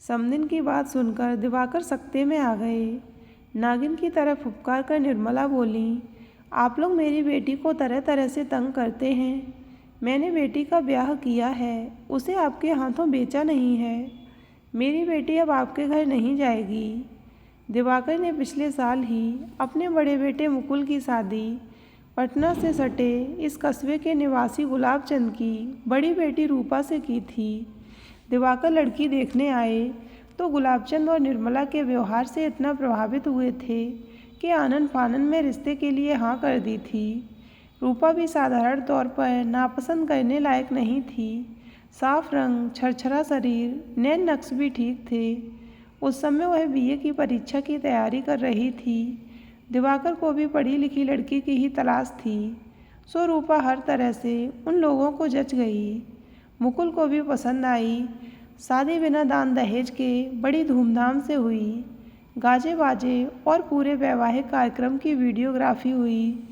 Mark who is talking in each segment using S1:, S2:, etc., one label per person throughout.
S1: समदिन की बात सुनकर दिवाकर सकते में आ गए। नागिन की तरह फुफकार कर निर्मला बोली, आप लोग मेरी बेटी को तरह तरह से तंग करते हैं। मैंने बेटी का ब्याह किया है, उसे आपके हाथों बेचा नहीं है। मेरी बेटी अब आपके घर नहीं जाएगी। दिवाकर ने पिछले साल ही अपने बड़े बेटे मुकुल की शादी पटना से सटे इस कस्बे के निवासी गुलाबचंद की बड़ी बेटी रूपा से की थी। दिवाकर लड़की देखने आए तो गुलाबचंद और निर्मला के व्यवहार से इतना प्रभावित हुए थे कि आनन फानन में रिश्ते के लिए हाँ कर दी थी। रूपा भी साधारण तौर पर नापसंद करने लायक नहीं थी। साफ रंग, छरछरा शरीर, नैन नक्श भी ठीक थे। उस समय वह बीए की परीक्षा की तैयारी कर रही थी। दिवाकर को भी पढ़ी लिखी लड़की की ही तलाश थी, सो रूपा हर तरह से उन लोगों को जच गई। मुकुल को भी पसंद आई। शादी बिना दान दहेज के बड़ी धूमधाम से हुई। गाजे बाजे और पूरे वैवाहिक कार्यक्रम की वीडियोग्राफी हुई।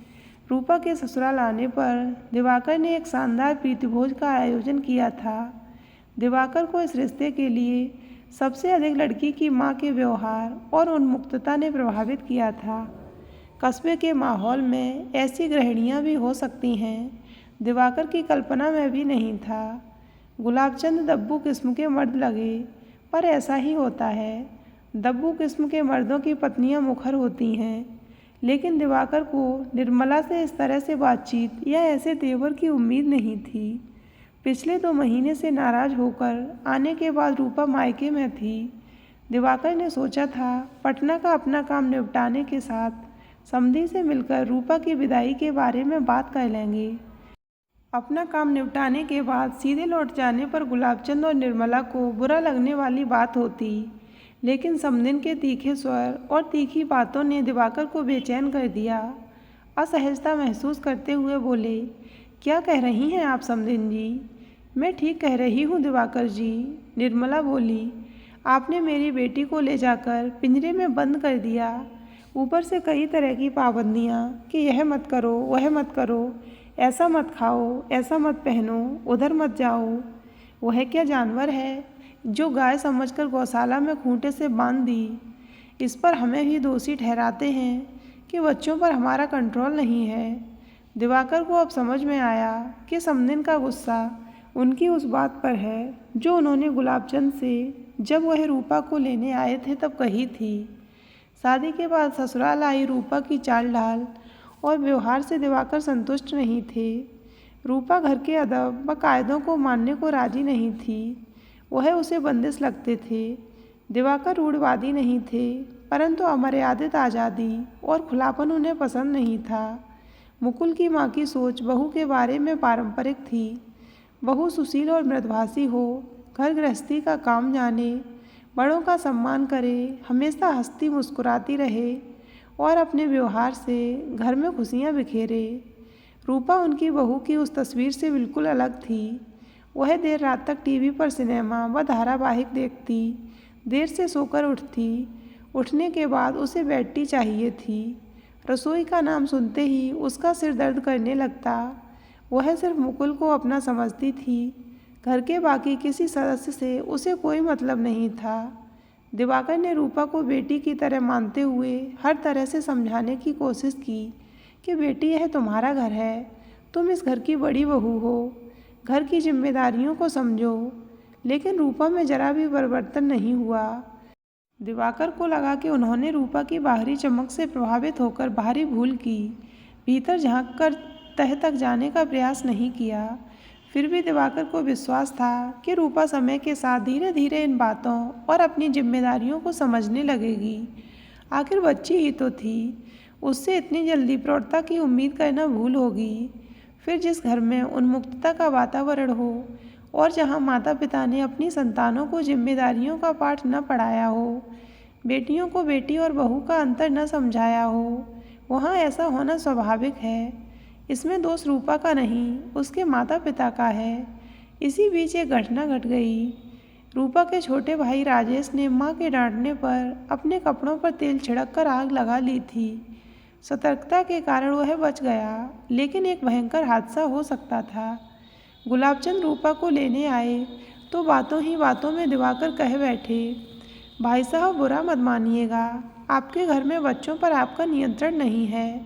S1: रूपा के ससुराल आने पर दिवाकर ने एक शानदार प्रीतिभोज का आयोजन किया था। दिवाकर को इस रिश्ते के लिए सबसे अधिक लड़की की मां के व्यवहार और उन्मुक्तता ने प्रभावित किया था। कस्बे के माहौल में ऐसी गृहिणियां भी हो सकती हैं, दिवाकर की कल्पना में भी नहीं था। गुलाबचंद दब्बू किस्म के मर्द लगे, पर ऐसा ही होता है। दब्बू किस्म के मर्दों की पत्नियां मुखर होती हैं, लेकिन दिवाकर को निर्मला से इस तरह से बातचीत या ऐसे तेवर की उम्मीद नहीं थी। पिछले 2 महीने से नाराज होकर आने के बाद रूपा मायके में थी। दिवाकर ने सोचा था पटना का अपना काम निपटाने के साथ समधी से मिलकर रूपा की विदाई के बारे में बात कर लेंगे। अपना काम निपटाने के बाद सीधे लौट जाने पर गुलाबचंद और निर्मला को बुरा लगने वाली बात होती, लेकिन समदिन के तीखे स्वर और तीखी बातों ने दिवाकर को बेचैन कर दिया। असहजता महसूस करते हुए बोले, क्या कह रही हैं आप समदिन जी? मैं ठीक कह रही हूँ दिवाकर जी, निर्मला बोली। आपने मेरी बेटी को ले जाकर पिंजरे में बंद कर दिया, ऊपर से कई तरह की पाबंदियाँ कि यह मत करो, वह मत करो, ऐसा मत खाओ, ऐसा मत पहनो, उधर मत जाओ। वह क्या जानवर है जो गाय समझकर गौशाला में खूंटे से बांध दी? इस पर हमें भी दोषी ठहराते हैं कि बच्चों पर हमारा कंट्रोल नहीं है। दिवाकर को अब समझ में आया कि समदिन का गुस्सा उनकी उस बात पर है जो उन्होंने गुलाबचंद से जब वह रूपा को लेने आए थे तब कही थी। शादी के बाद ससुराल आई रूपा की चाल ढाल और व्यवहार से दिवाकर संतुष्ट नहीं थे। रूपा घर के अदब व कायदों को मानने को राजी नहीं थी। वह उसे बंदिश लगते थे। दिवाकर रूढ़वादी नहीं थे, परंतु अमर्यादित आज़ादी और खुलापन उन्हें पसंद नहीं था। मुकुल की माँ की सोच बहू के बारे में पारंपरिक थी। बहू सुशील और मृदभाषी हो, घर गृहस्थी का काम जाने, बड़ों का सम्मान करे, हमेशा हंसती मुस्कुराती रहे और अपने व्यवहार से घर में खुशियाँ बिखेरे। रूपा उनकी बहू की उस तस्वीर से बिल्कुल अलग थी। वह देर रात तक टीवी पर सिनेमा व धारावाहिक देखती, देर से सोकर उठती, उठने के बाद उसे बेड टी चाहिए थी। रसोई का नाम सुनते ही उसका सिर दर्द करने लगता। वह सिर्फ मुकुल को अपना समझती थी, घर के बाकी किसी सदस्य से उसे कोई मतलब नहीं था। दिवाकर ने रूपा को बेटी की तरह मानते हुए हर तरह से समझाने की कोशिश की कि बेटी यह तुम्हारा घर है, तुम इस घर की बड़ी बहू हो, घर की जिम्मेदारियों को समझो, लेकिन रूपा में जरा भी परिवर्तन नहीं हुआ। दिवाकर को लगा कि उन्होंने रूपा की बाहरी चमक से प्रभावित होकर भारी भूल की, भीतर झांककर तह तक जाने का प्रयास नहीं किया। फिर भी दिवाकर को विश्वास था कि रूपा समय के साथ धीरे धीरे इन बातों और अपनी जिम्मेदारियों को समझने लगेगी। आखिर बच्ची ही तो थी, उससे इतनी जल्दी प्रौढ़ता की उम्मीद करना भूल होगी। फिर जिस घर में उन्मुक्तता का वातावरण हो और जहाँ माता पिता ने अपनी संतानों को जिम्मेदारियों का पाठ न पढ़ाया हो, बेटियों को बेटी और बहू का अंतर न समझाया हो, वहाँ ऐसा होना स्वाभाविक है। इसमें दोष रूपा का नहीं, उसके माता पिता का है। इसी बीच एक घटना घट गई। रूपा के छोटे भाई राजेश ने माँ के डांटने पर अपने कपड़ों पर तेल छिड़ककर आग लगा ली थी। सतर्कता के कारण वह बच गया, लेकिन एक भयंकर हादसा हो सकता था। गुलाबचंद रूपा को लेने आए तो बातों ही बातों में दिवाकर कह बैठे, भाई साहब बुरा मत मानिएगा, आपके घर में बच्चों पर आपका नियंत्रण नहीं है।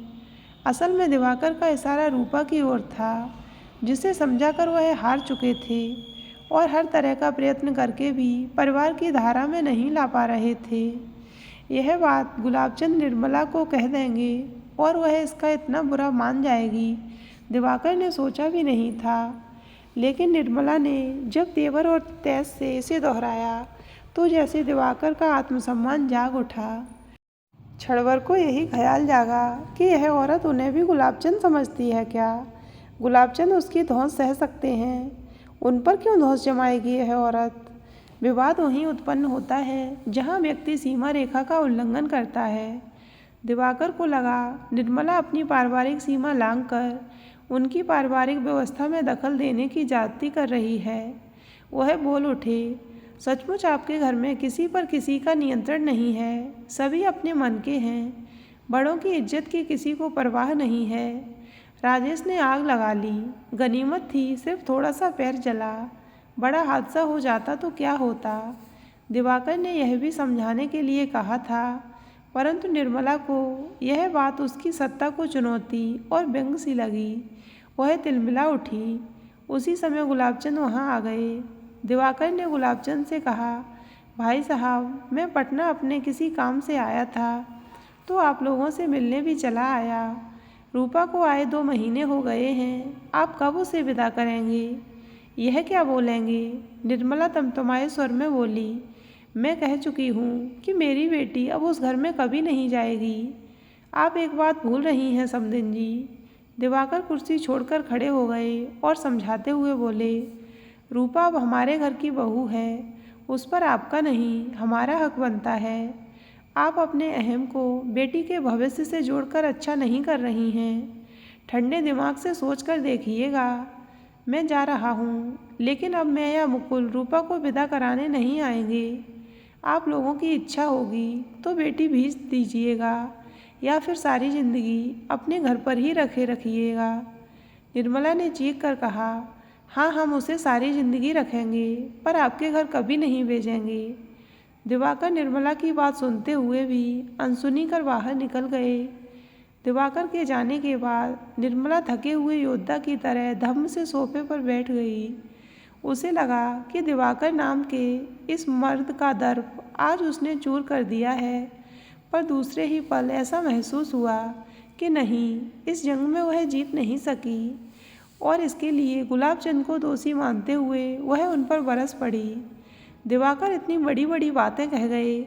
S1: असल में दिवाकर का इशारा रूपा की ओर था, जिसे समझाकर वह हार चुके थे और हर तरह का प्रयत्न करके भी परिवार की धारा में नहीं ला पा रहे थे। यह बात गुलाबचंद निर्मला को कह देंगे और वह इसका इतना बुरा मान जाएगी, दिवाकर ने सोचा भी नहीं था। लेकिन निर्मला ने जब तेवर और तेज से इसे दोहराया तो जैसे दिवाकर का आत्मसम्मान जाग उठा। छड़वर को यही ख्याल जागा कि यह औरत उन्हें भी गुलाबचंद समझती है क्या? गुलाबचंद उसकी धौंस सह सकते हैं, उन पर क्यों धौंस जमाएगी यह औरत? विवाद वहीं उत्पन्न होता है जहां व्यक्ति सीमा रेखा का उल्लंघन करता है। दिवाकर को लगा निर्मला अपनी पारिवारिक सीमा लांघकर उनकी पारिवारिक व्यवस्था में दखल देने की ज्यादती कर रही है। वह बोल उठे, सचमुच आपके घर में किसी पर किसी का नियंत्रण नहीं है, सभी अपने मन के हैं, बड़ों की इज्जत की किसी को परवाह नहीं है। राजेश ने आग लगा ली, गनीमत थी सिर्फ थोड़ा सा पैर जला, बड़ा हादसा हो जाता तो क्या होता। दिवाकर ने यह भी समझाने के लिए कहा था, परंतु निर्मला को यह बात उसकी सत्ता को चुनौती और व्यंग सी लगी। वह तिलमिला उठी। उसी समय गुलाबचंद वहाँ आ गए। दिवाकर ने गुलाबचंद से कहा, भाई साहब मैं पटना अपने किसी काम से आया था तो आप लोगों से मिलने भी चला आया। रूपा को आए 2 महीने हो गए हैं, आप कब उसे विदा करेंगे? यह क्या बोलेंगे? निर्मला तमतमाए स्वर में बोली, मैं कह चुकी हूँ कि मेरी बेटी अब उस घर में कभी नहीं जाएगी। आप एक बात भूल रही हैं समदिन जी। दिवाकर कुर्सी छोड़कर खड़े हो गए और समझाते हुए बोले, रूपा अब हमारे घर की बहू है, उस पर आपका नहीं हमारा हक बनता है। आप अपने अहम को बेटी के भविष्य से जोड़कर अच्छा नहीं कर रही हैं। ठंडे दिमाग से सोचकर देखिएगा। मैं जा रहा हूँ, लेकिन अब मैं या मुकुल रूपा को विदा कराने नहीं आएंगे। आप लोगों की इच्छा होगी तो बेटी भेज दीजिएगा या फिर सारी ज़िंदगी अपने घर पर ही रखे रखिएगा। निर्मला ने चीख कर कहा, हाँ हम उसे सारी ज़िंदगी रखेंगे पर आपके घर कभी नहीं भेजेंगे। दिवाकर निर्मला की बात सुनते हुए भी अनसुनी कर बाहर निकल गए। दिवाकर के जाने के बाद निर्मला थके हुए योद्धा की तरह धम्म से सोफे पर बैठ गई। उसे लगा कि दिवाकर नाम के इस मर्द का दर्प आज उसने चूर कर दिया है, पर दूसरे ही पल ऐसा महसूस हुआ कि नहीं, इस जंग में वह जीत नहीं सकी और इसके लिए गुलाबचंद को दोषी मानते हुए वह उन पर बरस पड़ी। दिवाकर इतनी बड़ी बड़ी बातें कह गए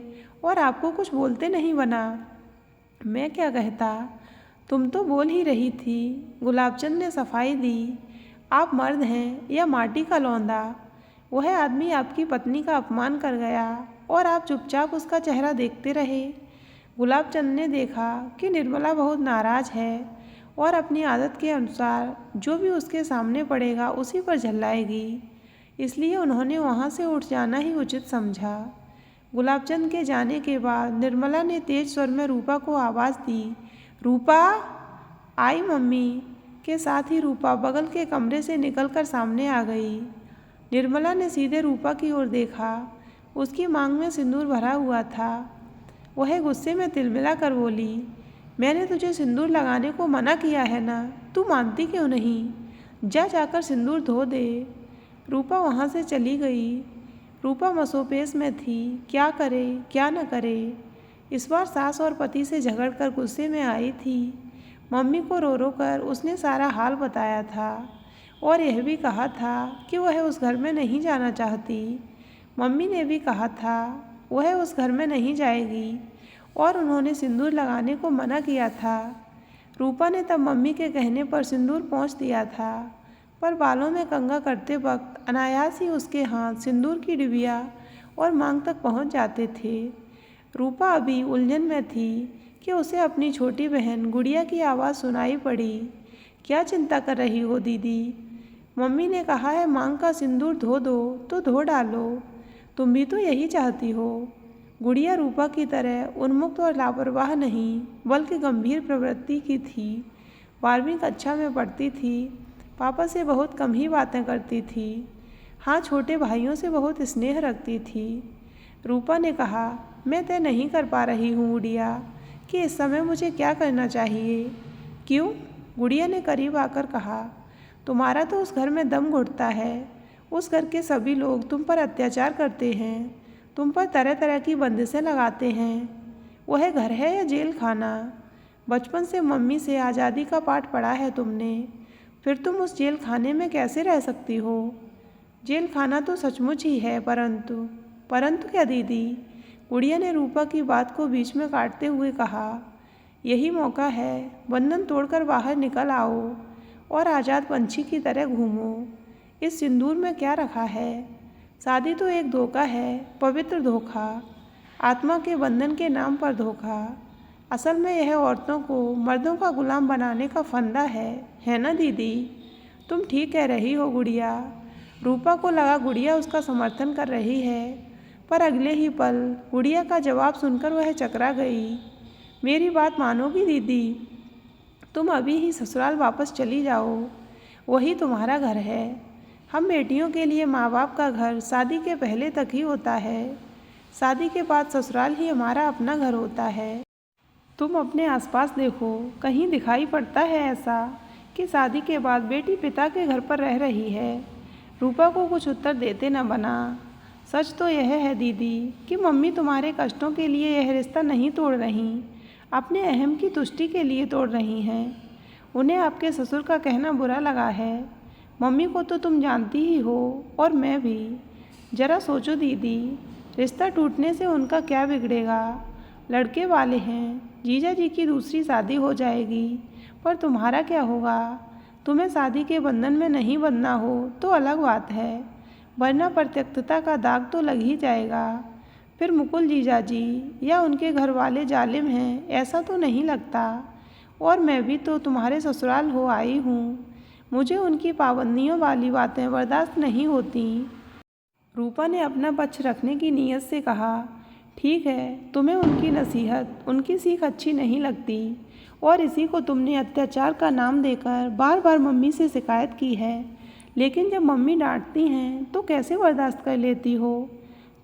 S1: और आपको कुछ बोलते नहीं बना। मैं क्या कहता, तुम तो बोल ही रही थी। गुलाबचंद ने सफाई दी, आप मर्द हैं या माटी का लौंदा? वह आदमी आपकी पत्नी का अपमान कर गया और आप चुपचाप उसका चेहरा देखते रहे। गुलाबचंद ने देखा कि निर्मला बहुत नाराज़ है और अपनी आदत के अनुसार जो भी उसके सामने पड़ेगा उसी पर झल्लाएगी, इसलिए उन्होंने वहाँ से उठ जाना ही उचित समझा। गुलाबचंद के जाने के बाद निर्मला ने तेज स्वर में रूपा को आवाज़ दी, रूपा! आई मम्मी के साथ ही रूपा बगल के कमरे से निकलकर सामने आ गई। निर्मला ने सीधे रूपा की ओर देखा। उसकी मांग में सिंदूर भरा हुआ था। वह गुस्से में तिलमिला कर बोली, मैंने तुझे सिंदूर लगाने को मना किया है ना, तू मानती क्यों नहीं? जाकर सिंदूर धो दे। रूपा वहाँ से चली गई। रूपा मसोपेश में थी, क्या करे क्या न करे। इस बार सास और पति से झगड़कर गुस्से में आई थी। मम्मी को रो रो कर उसने सारा हाल बताया था और यह भी कहा था कि वह उस घर में नहीं जाना चाहती। मम्मी ने भी कहा था वह उस घर में नहीं जाएगी और उन्होंने सिंदूर लगाने को मना किया था। रूपा ने तब मम्मी के कहने पर सिंदूर पोंछ दिया था, पर बालों में कंघा करते वक्त अनायास ही उसके हाथ सिंदूर की डिबिया और मांग तक पहुंच जाते थे। रूपा अभी उलझन में थी कि उसे अपनी छोटी बहन गुड़िया की आवाज़ सुनाई पड़ी, क्या चिंता कर रही हो दीदी? मम्मी ने कहा है मांग का सिंदूर धो दो तो धो डालो, तुम भी तो यही चाहती हो। गुड़िया रूपा की तरह उन्मुक्त और लापरवाह नहीं बल्कि गंभीर प्रवृत्ति की थी। 12वीं कक्षा में पढ़ती थी, पापा से बहुत कम ही बातें करती थी। हाँ, छोटे भाइयों से बहुत स्नेह रखती थी। रूपा ने कहा, मैं तय नहीं कर पा रही हूँ गुड़िया कि इस समय मुझे क्या करना चाहिए। क्यों? गुड़िया ने करीब आकर कहा, तुम्हारा तो उस घर में दम घुटता है। उस घर के सभी लोग तुम पर अत्याचार करते हैं, तुम पर तरह तरह की बंदिशें लगाते हैं। वह घर है या जेल खाना? बचपन से मम्मी से आज़ादी का पाठ पढ़ा है तुमने, फिर तुम उस जेल खाने में कैसे रह सकती हो? जेल खाना तो सचमुच ही है, परंतु क्या दीदी? गुड़िया ने रूपा की बात को बीच में काटते हुए कहा, यही मौका है, बंधन तोड़कर बाहर निकल आओ और आज़ाद पंछी की तरह घूमो। इस सिंदूर में क्या रखा है? शादी तो एक धोखा है, पवित्र धोखा, आत्मा के बंधन के नाम पर धोखा। असल में यह औरतों को मर्दों का गुलाम बनाने का फंदा है ना दीदी? तुम ठीक कह रही हो गुड़िया। रूपा को लगा गुड़िया उसका समर्थन कर रही है, पर अगले ही पल गुड़िया का जवाब सुनकर वह चकरा गई। मेरी बात मानोगी दीदी? तुम अभी ही ससुराल वापस चली जाओ, वही तुम्हारा घर है। हम बेटियों के लिए माँ बाप का घर शादी के पहले तक ही होता है, शादी के बाद ससुराल ही हमारा अपना घर होता है। तुम अपने आसपास देखो, कहीं दिखाई पड़ता है ऐसा कि शादी के बाद बेटी पिता के घर पर रह रही है? रूपा को कुछ उत्तर देते न बना। सच तो यह है दीदी कि मम्मी तुम्हारे कष्टों के लिए यह रिश्ता नहीं तोड़ रही, अपने अहम की तुष्टि के लिए तोड़ रही हैं। उन्हें आपके ससुर का कहना बुरा लगा है। मम्मी को तो तुम जानती ही हो, और मैं भी। जरा सोचो दीदी, रिश्ता टूटने से उनका क्या बिगड़ेगा? लड़के वाले हैं, जीजा जी की दूसरी शादी हो जाएगी, पर तुम्हारा क्या होगा? तुम्हें शादी के बंधन में नहीं बंधना हो तो अलग बात है, वरना प्रत्यक्षता का दाग तो लग ही जाएगा। फिर मुकुल जीजा जी या उनके घर वाले जालिम हैं, ऐसा तो नहीं लगता। और मैं भी तो तुम्हारे ससुराल हो आई हूँ, मुझे उनकी पाबंदियों वाली बातें बर्दाश्त नहीं होती। रूपा ने अपना पक्ष रखने की नीयत से कहा, ठीक है, तुम्हें उनकी नसीहत, उनकी सीख अच्छी नहीं लगती, और इसी को तुमने अत्याचार का नाम देकर बार बार मम्मी से शिकायत की है। लेकिन जब मम्मी डांटती हैं तो कैसे बर्दाश्त कर लेती हो?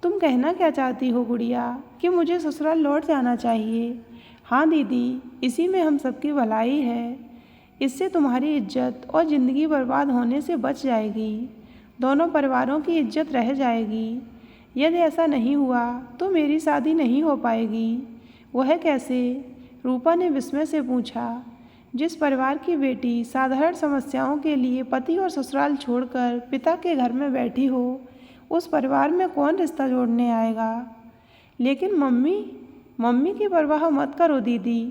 S1: तुम कहना क्या चाहती हो गुड़िया कि मुझे ससुराल लौट जाना चाहिए? हाँ दीदी, इसी में हम सबकी भलाई है। इससे तुम्हारी इज्जत और ज़िंदगी बर्बाद होने से बच जाएगी, दोनों परिवारों की इज्जत रह जाएगी। यदि ऐसा नहीं हुआ तो मेरी शादी नहीं हो पाएगी। वह कैसे? रूपा ने विस्मय से पूछा। जिस परिवार की बेटी साधारण समस्याओं के लिए पति और ससुराल छोड़कर पिता के घर में बैठी हो, उस परिवार में कौन रिश्ता जोड़ने आएगा? लेकिन मम्मी की परवाह मत करो दीदी,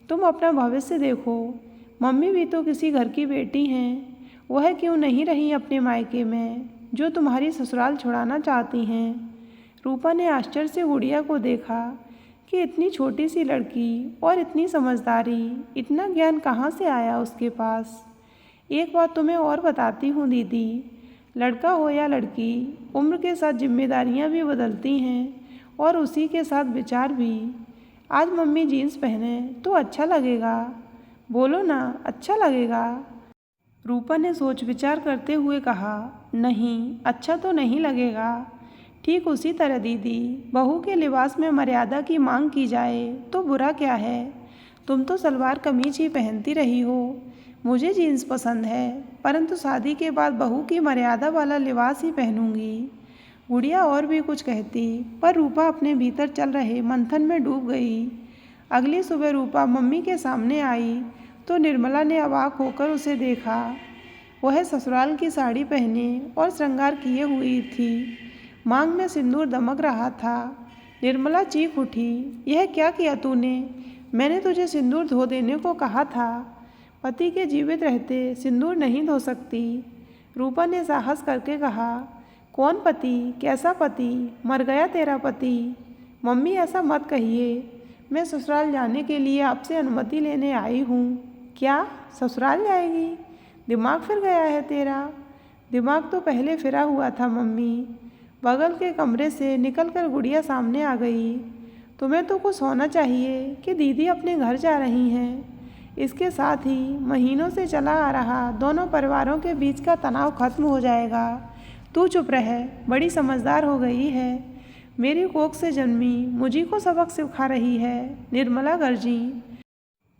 S1: तुम अपना भविष्य देखो। मम्मी भी तो किसी घर की बेटी हैं, वह क्यों नहीं रही अपने मायके में, जो तुम्हारी ससुराल छुड़ाना चाहती हैं? रूपा ने आश्चर्य से गुड़िया को देखा कि इतनी छोटी सी लड़की और इतनी समझदारी, इतना ज्ञान कहाँ से आया उसके पास। एक बात तुम्हें और बताती हूँ दीदी, लड़का हो या लड़की, उम्र के साथ जिम्मेदारियाँ भी बदलती हैं और उसी के साथ विचार भी। आज मम्मी जीन्स पहने तो अच्छा लगेगा, बोलो ना, अच्छा लगेगा? रूपा ने सोच विचार करते हुए कहा, नहीं, अच्छा तो नहीं लगेगा। ठीक उसी तरह दीदी, बहू के लिबास में मर्यादा की मांग की जाए तो बुरा क्या है? तुम तो सलवार कमीज ही पहनती रही हो, मुझे जीन्स पसंद है, परंतु शादी के बाद बहू की मर्यादा वाला लिबास ही पहनूंगी। गुड़िया और भी कुछ कहती, पर रूपा अपने भीतर चल रहे मंथन में डूब गई। अगली सुबह रूपा मम्मी के सामने आई तो निर्मला ने अवाक होकर उसे देखा। वह ससुराल की साड़ी पहने और श्रृंगार किए हुई थी, मांग में सिंदूर दमक रहा था। निर्मला चीख उठी, यह क्या किया तूने? मैंने तुझे सिंदूर धो देने को कहा था। पति के जीवित रहते सिंदूर नहीं धो सकती, रूपा ने साहस करके कहा। कौन पति? कैसा पति? मर गया तेरा पति? मम्मी ऐसा मत कहिए, मैं ससुराल जाने के लिए आपसे अनुमति लेने आई हूँ। क्या ससुराल जाएगी? दिमाग फिर गया है तेरा? दिमाग तो पहले फिरा हुआ था मम्मी। बगल के कमरे से निकलकर गुड़िया सामने आ गई। तुम्हें तो कुछ होना चाहिए कि दीदी अपने घर जा रही हैं। इसके साथ ही महीनों से चला आ रहा दोनों परिवारों के बीच का तनाव खत्म हो जाएगा। तू चुप रह, बड़ी समझदार हो गई है। मेरी कोख से जन्मी मुझी को सबक सिखा रही है। निर्मला गरजी।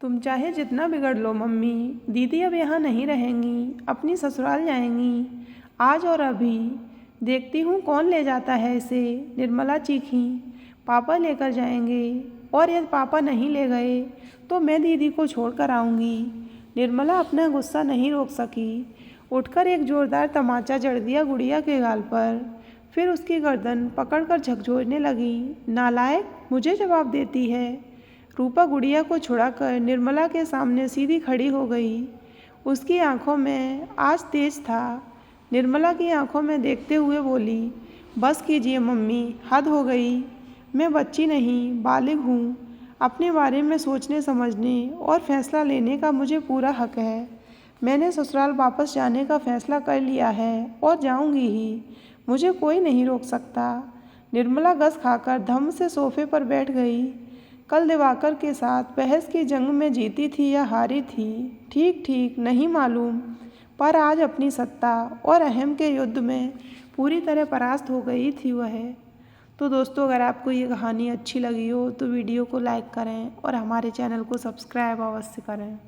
S1: तुम चाहे जितना बिगड़ लो मम्मी, दीदी अब यहाँ नहीं रहेंगी, अपनी ससुराल जाएंगी, आज और अभी। देखती हूँ कौन ले जाता है इसे। निर्मला चीखी। पापा लेकर जाएंगे, और यदि पापा नहीं ले गए तो मैं दीदी को छोड़ कर आऊँगी। निर्मला अपना गुस्सा नहीं रोक सकी। उठकर एक जोरदार तमाचा जड़ दिया गुड़िया के गाल पर। फिर उसकी गर्दन पकड़कर झकझोरने लगी। नालायक, मुझे जवाब देती है। रूपा गुड़िया को छुड़ाकर निर्मला के सामने सीधी खड़ी हो गई। उसकी आंखों में आज तेज था। निर्मला की आंखों में देखते हुए बोली, बस कीजिए मम्मी, हद हो गई। मैं बच्ची नहीं, बालिग हूँ। अपने बारे में सोचने समझने और फैसला लेने का मुझे पूरा हक है। मैंने ससुराल वापस जाने का फैसला कर लिया है और जाऊंगी ही। मुझे कोई नहीं रोक सकता। निर्मला गस खाकर धम से सोफे पर बैठ गई। कल दिवाकर के साथ बहस की जंग में जीती थी या हारी थी, ठीक ठीक नहीं मालूम, पर आज अपनी सत्ता और अहम के युद्ध में पूरी तरह परास्त हो गई थी वह। तो दोस्तों, अगर आपको ये कहानी अच्छी लगी हो तो वीडियो को लाइक करें और हमारे चैनल को सब्सक्राइब अवश्य करें।